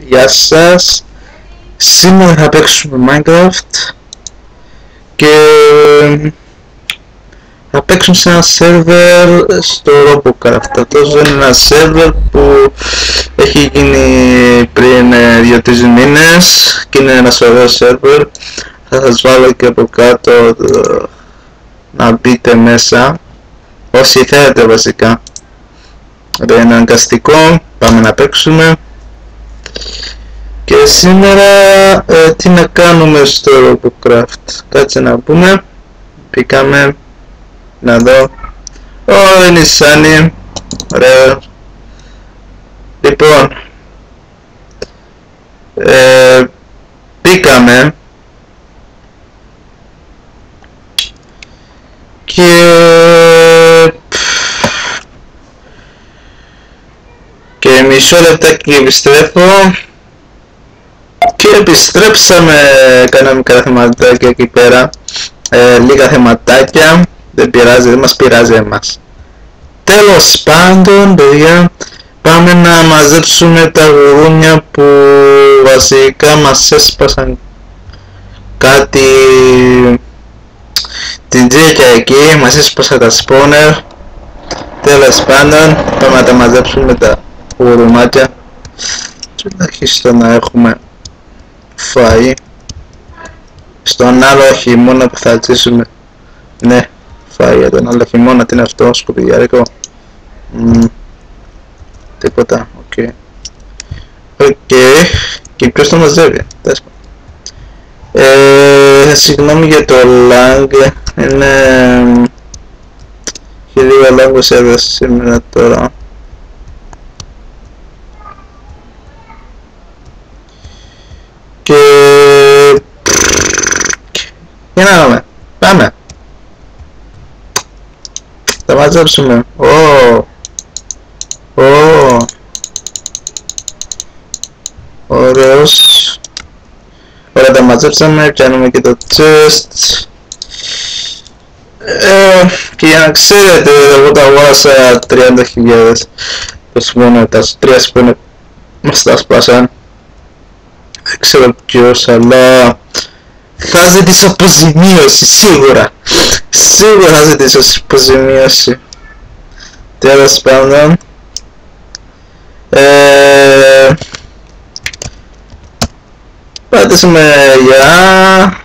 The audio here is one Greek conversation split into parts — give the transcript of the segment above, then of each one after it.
Γεια σας. Σήμερα θα παίξουμε Minecraft και θα παίξουμε σε ένα σερβερ στο Robocraft. Αυτός είναι ένα σερβερ που έχει γίνει πριν 2-3 μήνες και είναι ένα ωραίο σερβερ. Θα σας βάλω και από κάτω να μπείτε μέσα όσοι θέλετε βασικά. Δεν είναι αναγκαστικό, πάμε να παίξουμε. Και σήμερα τι να κάνουμε στο Robocraft? Κάτσε να πούμε. Μπήκαμε να δω. Είναι η Sunny. Ωραίο. Λοιπόν μπήκαμε και μισό λεπτάκι επιστρέφω. Και επιστρέψαμε, κάναμε κάποια θεματάκια εκεί πέρα, λίγα θεματάκια, δεν πειράζει, δεν μας πειράζει εμάς. Τέλος πάντων, παιδιά, πάμε να μαζέψουμε τα γουρούνια που βασικά μας έσπασαν κάτι, την τζέκια εκεί, μας έσπασαν τα spawner. Τέλος πάντων, πάμε να τα μαζέψουμε τα γουρουμάκια, τουλάχιστον να έχουμε φαΐ στον άλλο χειμώνα που θα ζήσουμε. Ναι, φαΐ για τον άλλο χειμώνα. Τι είναι αυτό, σκουπιδιάρικο? Τίποτα, οκ. Και ποιος το μαζεύει? Συγγνώμη για το lag, είναι και λίγο lag ο σερβερ σήμερα τώρα. Για να δούμε, πάμε. Θα μαζέψουμε. Ωραίος. Ωραία, τα μαζέψαμε, κάνουμε και το chest. Και για να ξέρετε, εγώ τα αγόρασα 30.000. Πως μόνο τα 3 που μας τα σπάσαν. Δεν ξέρω ποιος, αλλά θα ζητήσω αποζημίωση, σίγουρα. Σίγουρα θα ζητήσω αποζημίωση. Τέλος πάντων, πατήσουμε γεια,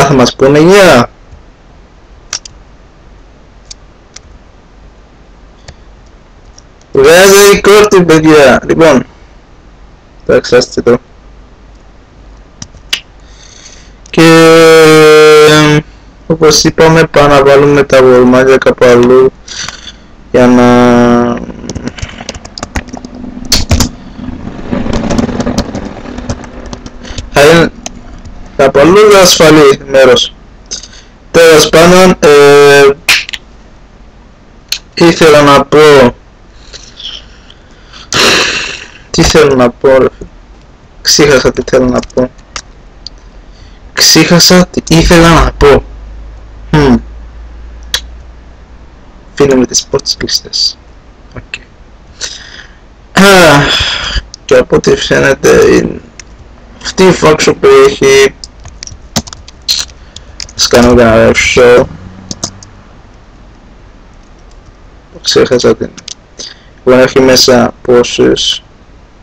θα μας πούνε γεια. Βγάζει η κόρτη, παιδιά. Λοιπόν, θα εξάσετε το. Και όπως είπαμε, πάμε να βάλουμε τα γορμάκια κάπου αλλού για να είναι κάπου αλλού ασφαλή μέρος. Τέλος πάντων, ήθελα να πω, τι θέλω να πω ρε, ξέχασα τι θέλω να πω. Ξέχασα τι ήθελα να πω. Φίλε με τις πόρτες κλειστές. Okay. Και από ό,τι φαίνεται αυτή η φάξο που έχει, ας κάνω ένα show. Ξέχασα την. Λοιπόν, έχει μέσα πόσους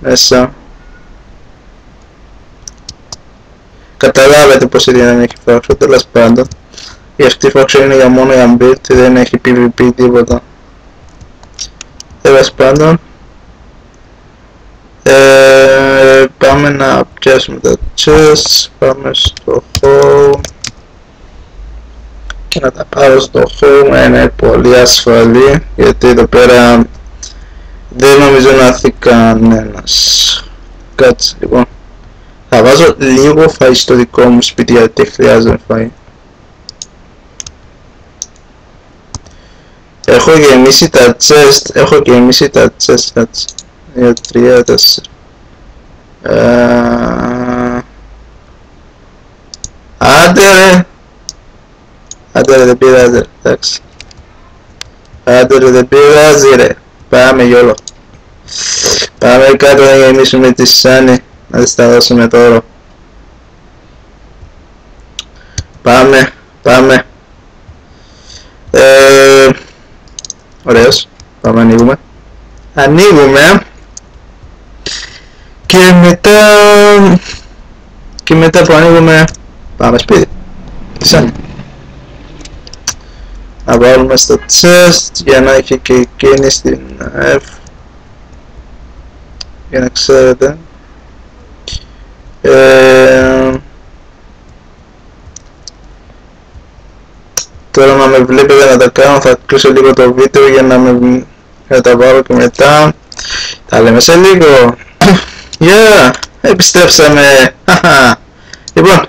μέσα. Καταλάβετε πως δεν έχει φάξο, τέλος πάντων. Η αυτή φάξο είναι για μόνο για build, δεν έχει PvP τίποτα. Τέλος πάντων, πάμε να πιάσουμε τα chests, πάμε στο home και να τα πάρω στο home. Είναι πολύ ασφαλή γιατί εδώ πέρα δεν νομίζω να έρθει κανένας. Κάτσε λοιπόν. Θα βάζω λίγο φαΐ στο δικό μου σπίτι γιατί χρειάζεται φαΐ. Έχω γεμίσει τα chest, κάτσε. 2, 3, 4. Άντε ρε, δεν πειράζει, εντάξει. Άντε ρε, δεν πειράζει ρε. Πάμε γιόλο. Πάμε κάτω να γεμίσουμε τη Σάνι, να της τα δώσουμε τώρα. Πάμε, πάμε. Ωραίος, πάμε ανοίγουμε. Ανοίγουμε. Και μετά που ανοίγουμε, πάμε σπίτι. Τι Σάνι. Να βάλουμε στο chest για να έχει και εκείνη στην F. Για να ξέρετε. Τώρα να με βλέπετε να τα κάνω, θα κλείσω λίγο το βίντεο για να τα βάλω και μετά. Τα λέμε σε λίγο. Yeah, επιστρέψαμε. Λοιπόν,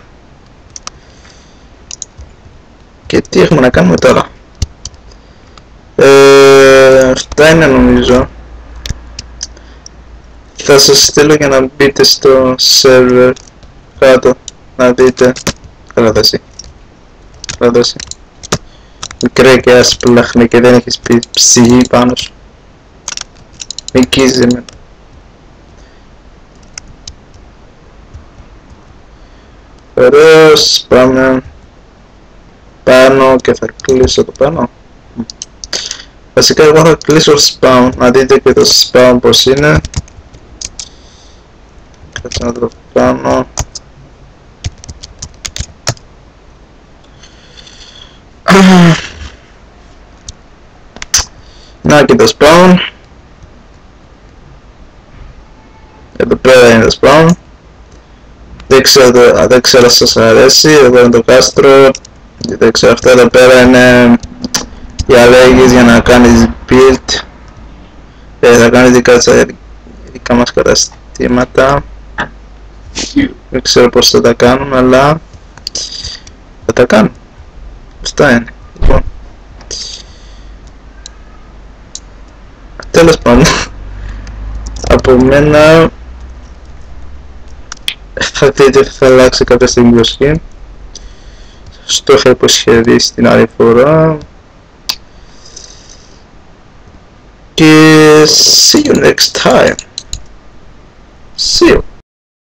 και τι έχουμε να κάνουμε τώρα? Αυτά είναι νομίζω. Θα σας στείλω για να μπείτε στο server κάτω να δείτε. Καλά δώσει. Καλά δώσει. Μικρέ και άσπλαχνε και δεν έχεις ψυχή πάνω σου. Μικίζει με. Ωραίος, πάμε πάνω και θα κλείσω το πάνω. Βασικά εγώ θα κλείσω spawn, να δείτε και το spawn πως είναι. Κάτσε να το κάνω. Να και το spawn. Εδώ πέρα είναι το spawn. Δεν ξέρω αν σας αρέσει. Εδώ είναι το κάστρο. Δεν ξέρω, αυτά εδώ πέρα είναι οι αλλαγές για να κάνεις build. Θα κάνεις δικά μας καταστήματα. Δεν ξέρω πως θα τα κάνουμε, αλλά θα τα κάνουμε. Αυτά είναι. Λοιπόν, τέλος πάντων, από μένα θα δείτε ότι θα αλλάξει κάποια στιγμή το skin. Στο είχα υποσχεδίσει την άλλη φορά. Και see you next time. See you.